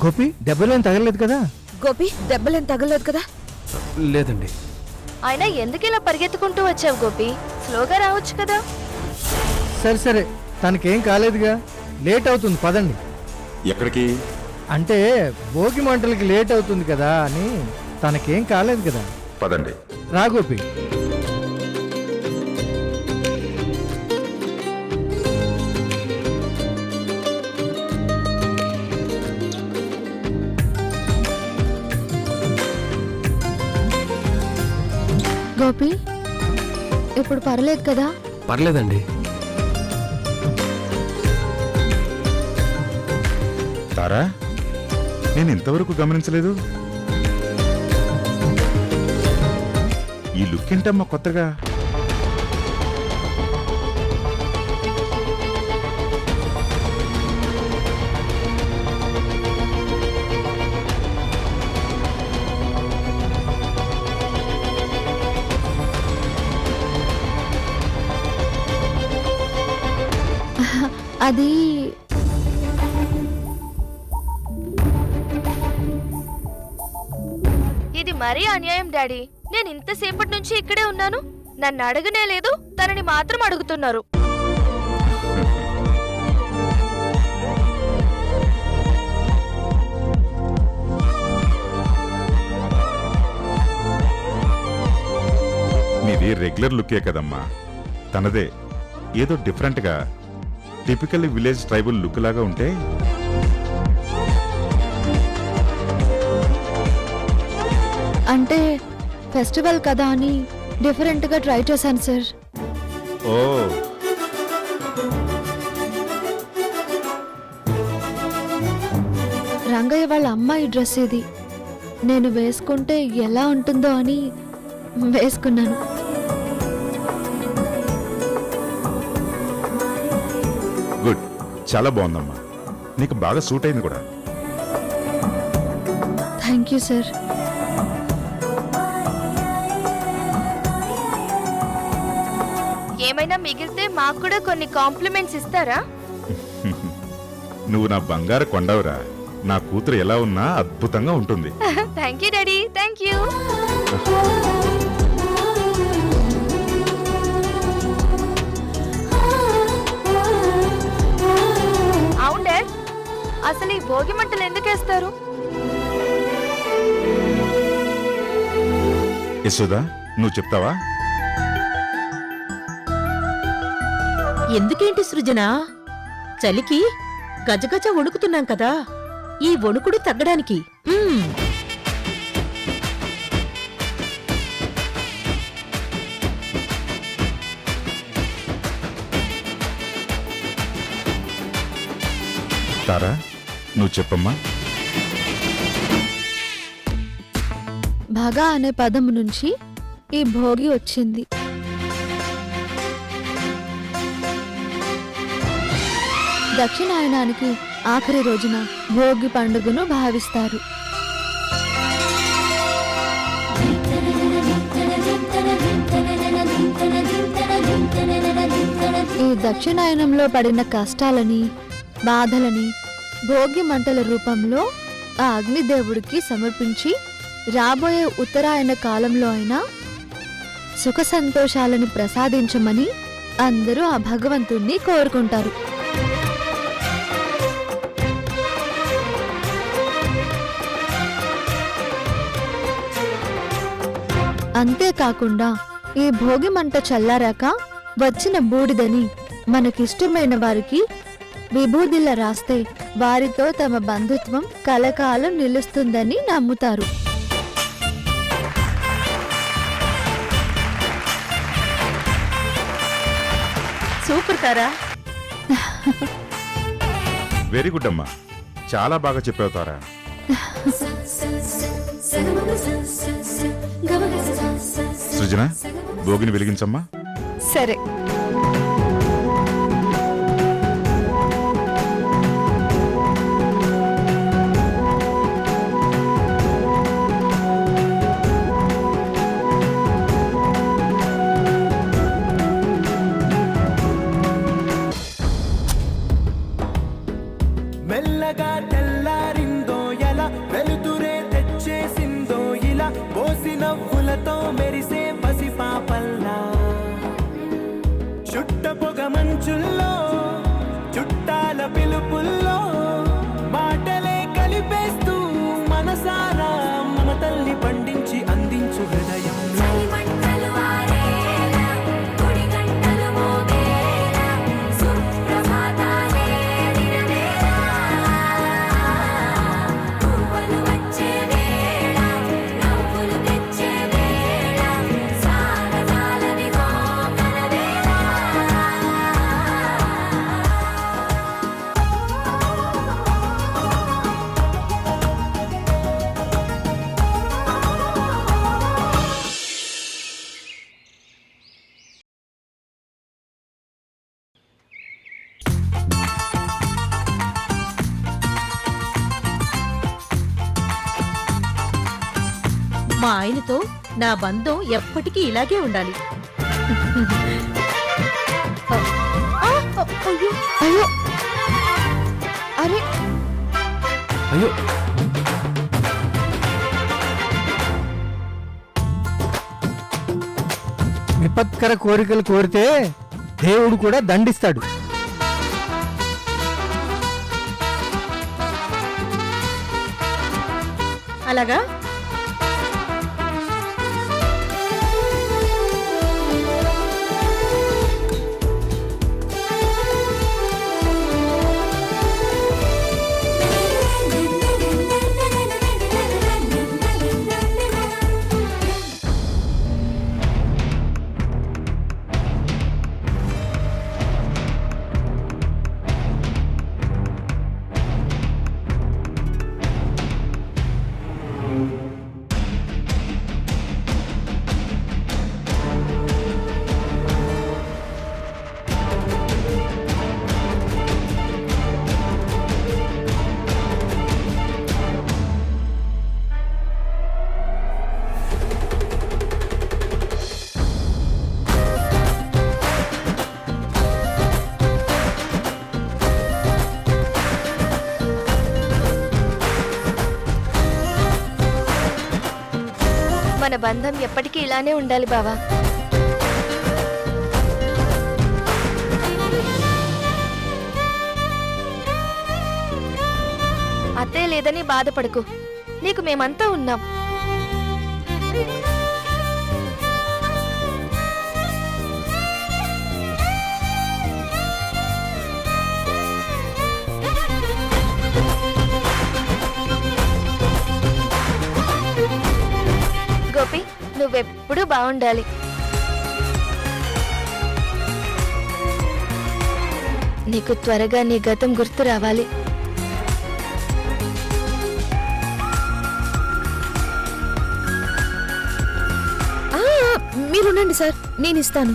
గోపి దెబ్బలేం తగలలేదు కదా? గోపి దెబ్బలేం తగలేదు కదా? లేదండి. అయినా ఎందుకు ఇలా పరిగెత్తుకుంటూ వచ్చావు గోపి? స్లోగా రావచ్చు కదా. సరే సరే, తనకేం కాలేదుగా. లేట్ అవుతుంది, పదండి. ఎక్కడికి? అంటే భోగి మంటలకి లేట్ అవుతుంది కదా అని. తనకేం కాలేదు కదా. పదండి. రా గోపి. గోపి ఇప్పుడు పర్లేదు కదా? పర్లేదండి. తారా, నేను ఇంతవరకు గమనించలేదు. ఈ లుక్ ఏంటమ్మా కొత్తగా? అది ఇది మరీ అన్యాయం డాడీ. నేను ఇంతసేపటి నుంచి ఇక్కడే ఉన్నాను, నన్ను అడగనే లేదు, తనని మాత్రం అడుగుతున్నారు. నీది రెగ్యులర్ లుక్కే కదమ్మా, తనదే ఏదో డిఫరెంట్గా టిపికల్ విలేజ్ ట్రైబల్ లుక్ లాగా ఉంటే. అంటే ఫెస్టివల్ కదా అని డిఫరెంట్ గా ట్రై చేశాను సార్. ఓ, రంగయ్య వాళ్ళ అమ్మాయి డ్రెస్ ఇది. నేను వేసుకుంటే ఎలా ఉంటుందో అని వేసుకున్నాను. గుడ్, చాలా బాగుందమ్మా. నీకు బాగా సూట్ అయింది కూడా. Thank you sir. ఏమైనా మిగిలితే మాకు కూడా కొన్ని కాంప్లిమెంట్స్ ఇస్తారా? నువ్వు నా బంగారు కొండవురా. నా కూతురు ఎలా ఉన్నా అద్భుతంగా ఉంటుంది. Thank you daddy, thank you. అవును డాడ్, అసలు ఈ భోగి మంటలు ఎందుకు వేస్తారు? యశోదా, నువ్వు చెప్తావా? ఎందుకేంటి సృజన? చలికి గజగజ వణుకుతున్నాం కదా, ఈ వణుకుడు తగ్గడానికి. తారా, నువ్వు చెప్పమ్మా. భగ అనే పదం నుంచి ఈ భోగి వచ్చింది. దక్షిణాయనానికి ఆఖరి రోజున భోగి పండుగను భావిస్తారు. ఈ దక్షిణాయనంలో పడిన కష్టాలని, బాధలని భోగి మంటల రూపంలో ఆ అగ్నిదేవుడికి సమర్పించి రాబోయే ఉత్తరాయణ కాలంలో అయినా సుఖ సంతోషాలని ప్రసాదించమని అందరూ ఆ భగవంతుణ్ణి కోరుకుంటారు. అంతేకాకుండా ఈ భోగి మంట చల్లారాక వచ్చిన బూడిదని మనకిష్టమైన వారికి విభూదిలా రాస్తే వారితో తమ బంధుత్వం కలకాలం నిలుస్తుందని నమ్ముతారు. సూపర్ తారా. వెరీ గుడ్ అమ్మా, చాలా బాగా చెప్పావు తారా. సృజన, భోగిని వెలిగించమ్మా. సరే. మెల్లగా తెల్లారిందో ఎలా వెలుతురే తెచ్చేసిందో ఇలా పోసి నవ్వులతో మెరిసే పసిపాపల్లా చుట్ట పొగ మంచుల్లో చుట్టాల పిలుపుల్లో మాటలే కలిపేస్తూ మనసారా మమతల్ని పండించి అందించు హృదయం మా ఆయనతో నా బంధం ఎప్పటికీ ఇలాగే ఉండాలి. అయ్యో అయ్యో అరే అయ్యో విపత్కర కోరికలు కోరితే దేవుడు కూడా దండిస్తాడు. అలాగా? మన బంధం ఎప్పటికీ ఇలానే ఉండాలి బావా. అత్తే లేదని బాధపడకు, నీకు మేమంతా ఉన్నాం. గోపి, నువ్వెప్పుడు బాగుండాలి. నీకు త్వరగా నీ గతం గుర్తు రావాలి. మీరుండండి సార్, నేను ఇస్తాను.